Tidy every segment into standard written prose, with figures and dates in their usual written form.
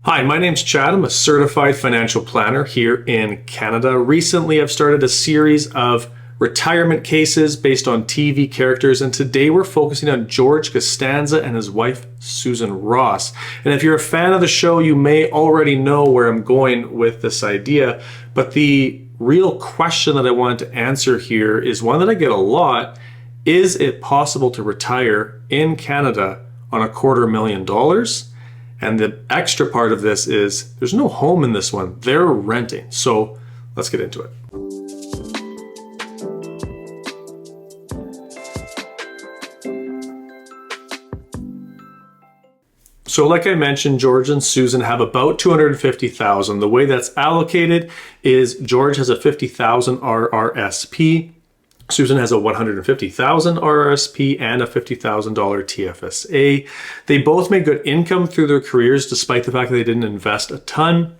Hi, my name's Chad. I'm a certified financial planner here in Canada. Recently, I've started a series of retirement cases based on TV characters, and today we're focusing on George Costanza and his wife, Susan Ross. And if you're a fan of the show, you may already know where I'm going with this idea, but the real question that I wanted to answer here is one that I get a lot. Is it possible to retire in Canada on $250,000? And the extra part of this is there's no home in this one. They're renting. So let's get into it. So like I mentioned, George and Susan have about $250,000. The way that's allocated is George has a $50,000 RRSP. Susan has a $150,000 RRSP and a $50,000 TFSA. They both made good income through their careers despite the fact that they didn't invest a ton.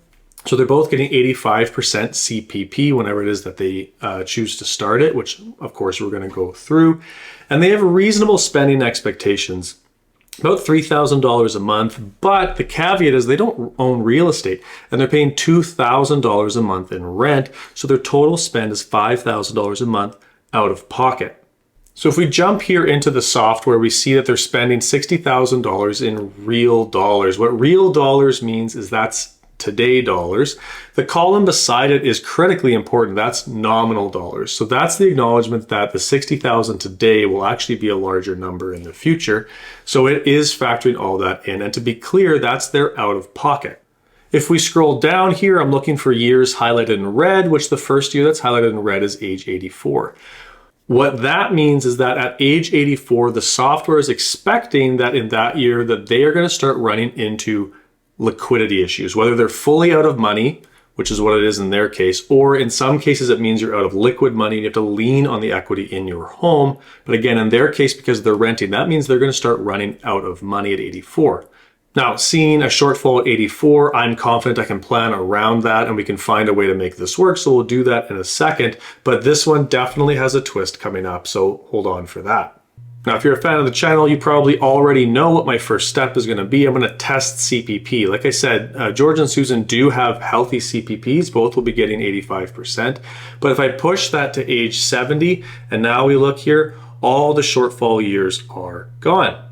So they're both getting 85% CPP whenever it is that they choose to start it, which of course we're going to go through. And they have reasonable spending expectations, about $3,000 a month, but the caveat is they don't own real estate and they're paying $2,000 a month in rent. So their total spend is $5,000 a month out of pocket. So if we jump here into the software, we see that they're spending $60,000 in real dollars. What real dollars means is that's today dollars. The column beside it is critically important. That's nominal dollars. So that's the acknowledgement that the $60,000 today will actually be a larger number in the future. So it is factoring all that in. And to be clear, that's their out of pocket. If we scroll down here, I'm looking for years highlighted in red, which the first year that's highlighted in red is age 84. What that means is that at age 84, the software is expecting that in that year that they are going to start running into liquidity issues, whether they're fully out of money, which is what it is in their case, or in some cases it means you're out of liquid money and you have to lean on the equity in your home. But again, in their case, because they're renting, that means they're going to start running out of money at 84. Now, seeing a shortfall at 84, I'm confident I can plan around that and we can find a way to make this work. So we'll do that in a second, but this one definitely has a twist coming up. So hold on for that. Now, if you're a fan of the channel, you probably already know what my first step is going to be. I'm going to test CPP. Like I said, George and Susan do have healthy CPPs. Both will be getting 85%. But if I push that to age 70, and now we look here, all the shortfall years are gone.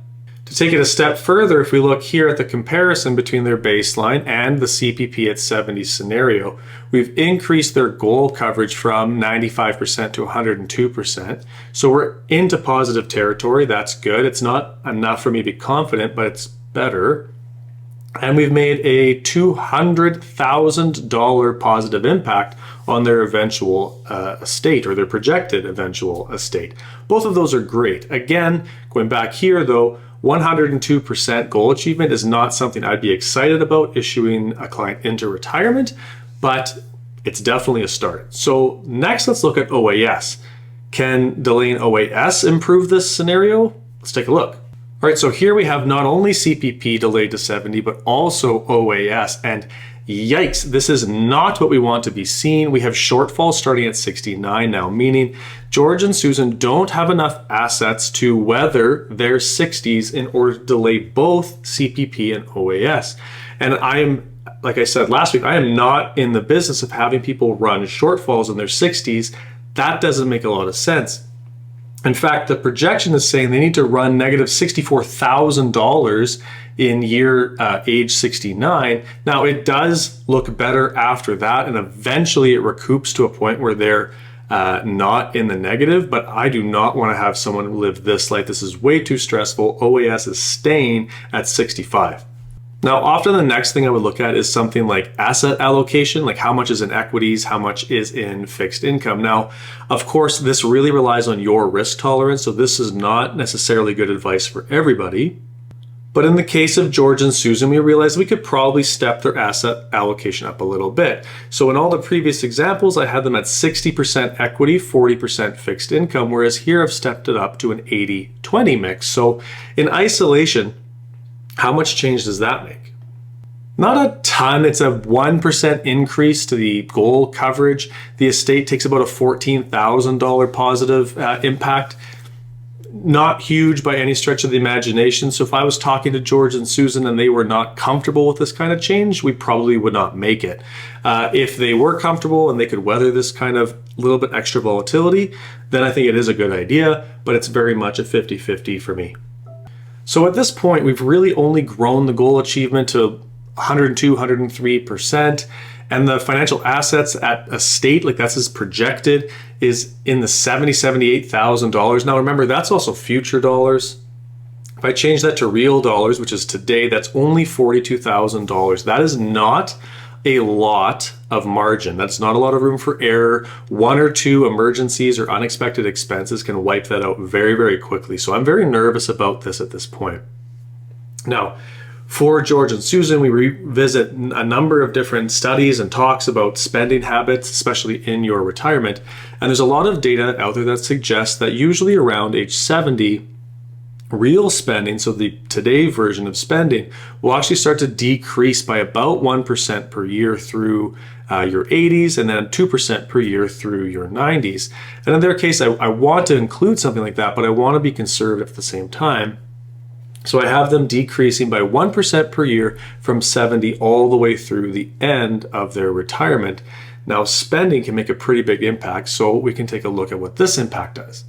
To take it a step further, if we look here at the comparison between their baseline and the CPP at 70 scenario, we've increased their goal coverage from 95% to 102%. So we're into positive territory. That's good. It's not enough for me to be confident, but it's better. And we've made a $200,000 positive impact on their eventual estate, or their projected eventual estate. Both of those are great. Again, going back here though, 102% goal achievement is not something I'd be excited about issuing a client into retirement, but it's definitely a start. So next, let's look at OAS. Can delaying OAS improve this scenario? Let's take a look. All right, so here we have not only CPP delayed to 70, but also OAS. And yikes, this is not what we want to be seeing. We have shortfalls starting at 69 now, meaning George and Susan don't have enough assets to weather their 60s in order to delay both CPP and OAS. And like I said last week, I am not in the business of having people run shortfalls in their 60s. That doesn't make a lot of sense. In fact, the projection is saying they need to run negative $64,000 in year age 69. Now, it does look better after that, and eventually it recoups to a point where they're not in the negative, but I do not want to have someone live this life. This is way too stressful. OAS is staying at 65. Now, often the next thing I would look at is something like asset allocation, like how much is in equities, how much is in fixed income. Now, of course, this really relies on your risk tolerance, so this is not necessarily good advice for everybody. But in the case of George and Susan, we realized we could probably step their asset allocation up a little bit. So in all the previous examples, I had them at 60% equity, 40% fixed income, whereas here I've stepped it up to an 80-20 mix. So in isolation, how much change does that make? Not a ton. It's a 1% increase to the goal coverage. The estate takes about a $14,000 positive impact. not huge by any stretch of the imagination. So if I was talking to George and Susan and they were not comfortable with this kind of change, we probably would not make it. If they were comfortable and they could weather this kind of little bit extra volatility, then I think it is a good idea, but it's very much a 50-50 for me. So at this point, we've really only grown the goal achievement to 102, 103%. And the financial assets at a state, like that's as projected, is in the $78,000. Now remember, that's also future dollars. If I change that to real dollars, which is today, that's only $42,000. That is not a lot of margin. That's not a lot of room for error. One or two emergencies or unexpected expenses can wipe that out very, very quickly. So I'm very nervous about this at this point. Now, for George and Susan, we revisit a number of different studies and talks about spending habits, especially in your retirement. And there's a lot of data out there that suggests that usually around age 70, real spending, so the today version of spending, will actually start to decrease by about 1% per year through your 80s and then 2% per year through your 90s. And in their case, I want to include something like that, but I want to be conservative at the same time. So I have them decreasing by 1% per year from 70 all the way through the end of their retirement. Now, spending can make a pretty big impact, so we can take a look at what this impact does.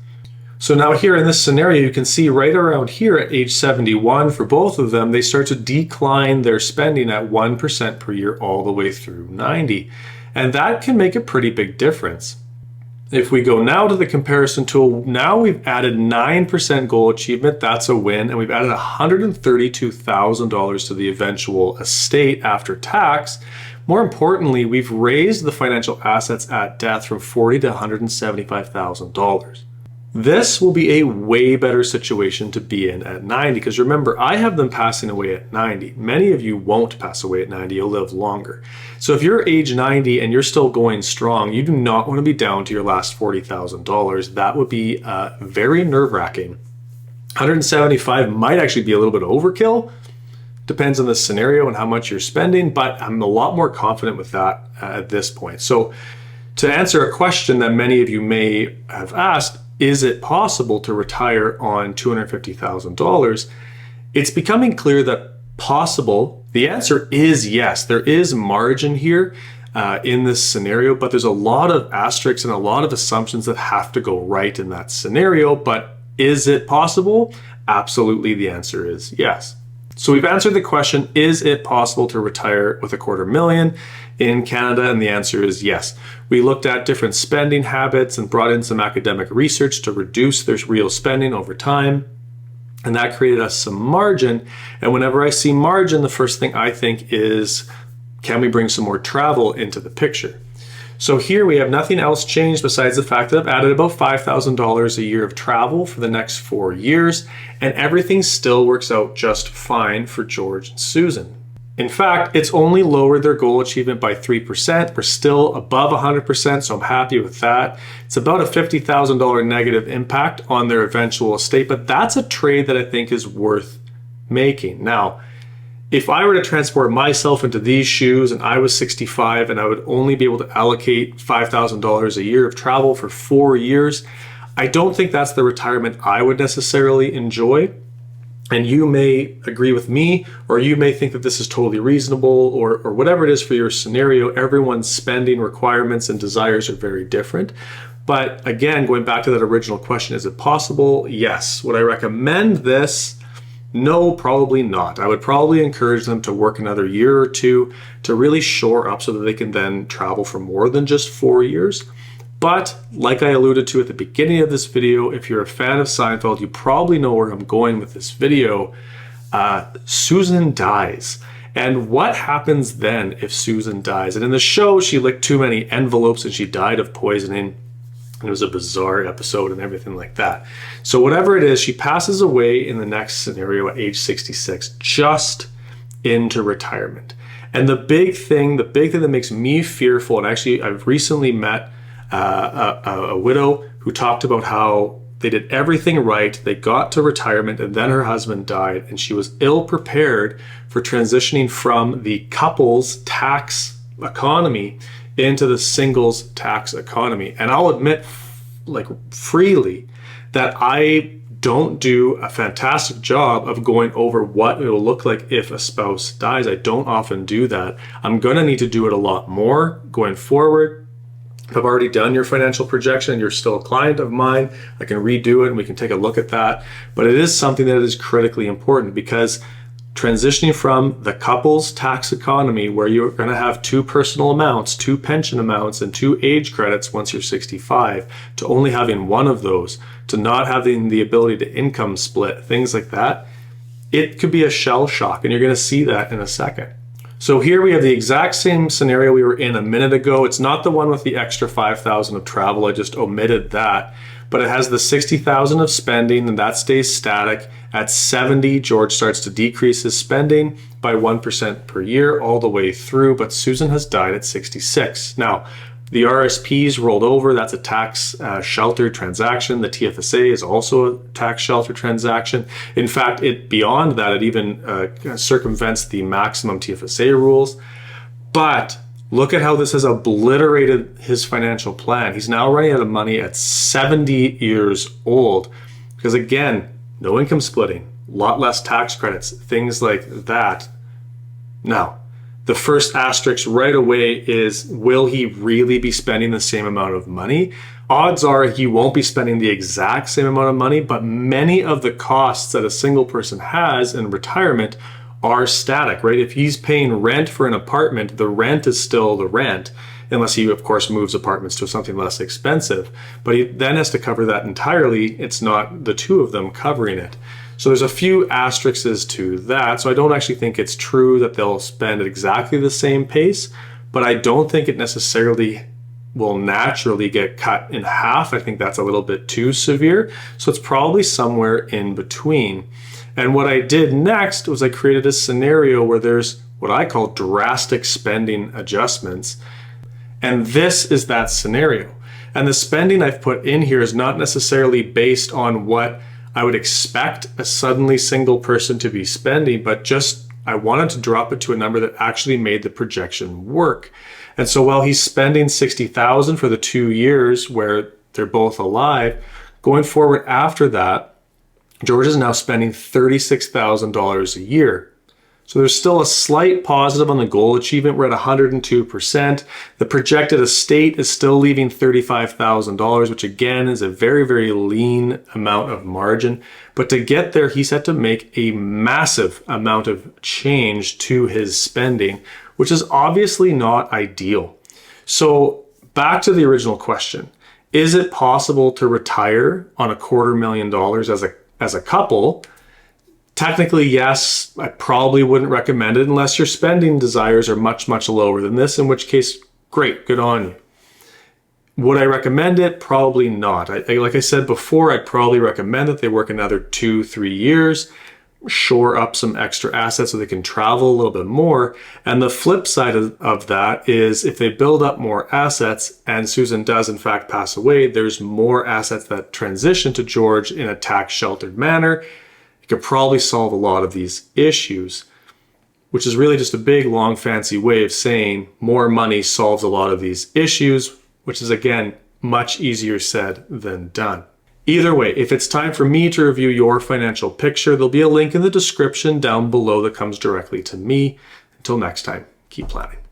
So now here in this scenario, you can see right around here at age 71, for both of them, they start to decline their spending at 1% per year all the way through 90. And that can make a pretty big difference. If we go now to the comparison tool, now we've added 9% goal achievement, that's a win, and we've added $132,000 to the eventual estate after tax. More importantly, we've raised the financial assets at death from $40,000 to $175,000. This will be a way better situation to be in at 90, because remember, I have them passing away at 90. Many of you won't pass away at 90, you'll live longer. So if you're age 90 and you're still going strong, you do not want to be down to your last $40,000. That would be very nerve-wracking. 175 might actually be a little bit of overkill. Depends on the scenario and how much you're spending, but I'm a lot more confident with that at this point. So to answer a question that many of you may have asked, is it possible to retire on $250,000? It's becoming clear that possible. The answer is yes. There is margin here in this scenario, but there's a lot of asterisks and a lot of assumptions that have to go right in that scenario. But is it possible? Absolutely, the answer is yes. So we've answered the question, is it possible to retire with $250,000 in Canada? And the answer is yes. We looked at different spending habits and brought in some academic research to reduce their real spending over time. And that created us some margin. And whenever I see margin, the first thing I think is, can we bring some more travel into the picture? So here we have nothing else changed besides the fact that I've added about $5,000 a year of travel for the next 4 years, and everything still works out just fine for George and Susan. In fact, it's only lowered their goal achievement by 3%. We're still above 100%, so I'm happy with that. It's about a $50,000 negative impact on their eventual estate, but that's a trade that I think is worth making. Now, if I were to transport myself into these shoes and I was 65 and I would only be able to allocate $5,000 a year of travel for 4 years, I don't think that's the retirement I would necessarily enjoy. And you may agree with me, or you may think that this is totally reasonable, or whatever it is for your scenario. Everyone's spending requirements and desires are very different. But again, going back to that original question, is it possible? Yes. Would I recommend this? No, probably not. I would probably encourage them to work another year or two to really shore up so that they can then travel for more than just 4 years. But like I alluded to at the beginning of this video, if you're a fan of Seinfeld, you probably know where I'm going with this video. Susan dies. And what happens then if Susan dies? And in the show, she licked too many envelopes and she died of poisoning. It was a bizarre episode and everything like that. So whatever it is, she passes away in the next scenario at age 66, just into retirement. And the big thing that makes me fearful, and actually I've recently met a widow who talked about how they did everything right, they got to retirement, and then her husband died, and she was ill prepared for transitioning from the couple's tax economy into the singles tax economy. And I'll admit, like, freely, that I don't do a fantastic job of going over what it will look like if a spouse dies. I don't often do that. I'm going to need to do it a lot more going forward. If I've already done your financial projection and you're still a client of mine, I can redo it and we can take a look at that. But it is something that is critically important, because transitioning from the couple's tax economy, where you're going to have 2 personal amounts, 2 pension amounts, and 2 age credits once you're 65, to only having one of those, to not having the ability to income split, things like that, it could be a shell shock, and you're going to see that in a second. So here we have the exact same scenario we were in a minute ago. It's not the one with the extra $5,000 of travel. I just omitted that. But it has the $60,000 of spending, and that stays static. At 70, George starts to decrease his spending by 1% per year all the way through, but Susan has died at 66. Now, the RSPs rolled over. That's a tax sheltered transaction. The TFSA is also a tax sheltered transaction. In fact, beyond that, it even circumvents the maximum TFSA rules. But look at how this has obliterated his financial plan. He's now running out of money at 70 years old, because again, no income splitting, a lot less tax credits, things like that. Now, the first asterisk right away is, will he really be spending the same amount of money? Odds are he won't be spending the exact same amount of money, but many of the costs that a single person has in retirement are static, right? If he's paying rent for an apartment, the rent is still the rent, unless he, of course, moves apartments to something less expensive. But he then has to cover that entirely. It's not the 2 of them covering it. So there's a few asterisks to that. So I don't actually think it's true that they'll spend at exactly the same pace, but I don't think it necessarily will naturally get cut in half. I think that's a little bit too severe. So it's probably somewhere in between. And what I did next was I created a scenario where there's what I call drastic spending adjustments. And this is that scenario. And the spending I've put in here is not necessarily based on what I would expect a suddenly single person to be spending, but just I wanted to drop it to a number that actually made the projection work. And so while he's spending $60,000 for the 2 years where they're both alive, going forward after that, George is now spending $36,000 a year. So there's still a slight positive on the goal achievement. We're at 102%. The projected estate is still leaving $35,000, which again is a very, very lean amount of margin. But to get there, he's had to make a massive amount of change to his spending, which is obviously not ideal. So back to the original question. Is it possible to retire on $250,000 as a couple? Technically, yes. I probably wouldn't recommend it unless your spending desires are much, much lower than this, in which case, great, good on you. Would I recommend it? Probably not. Like I said before, I'd probably recommend that they work another 2-3 years, shore up some extra assets so they can travel a little bit more. And the flip side of that is if they build up more assets and Susan does in fact pass away, there's more assets that transition to George in a tax sheltered manner. It could probably solve a lot of these issues, which is really just a big, long, fancy way of saying more money solves a lot of these issues, which is, again, much easier said than done. Either way, if it's time for me to review your financial picture, there'll be a link in the description down below that comes directly to me. Until next time, keep planning.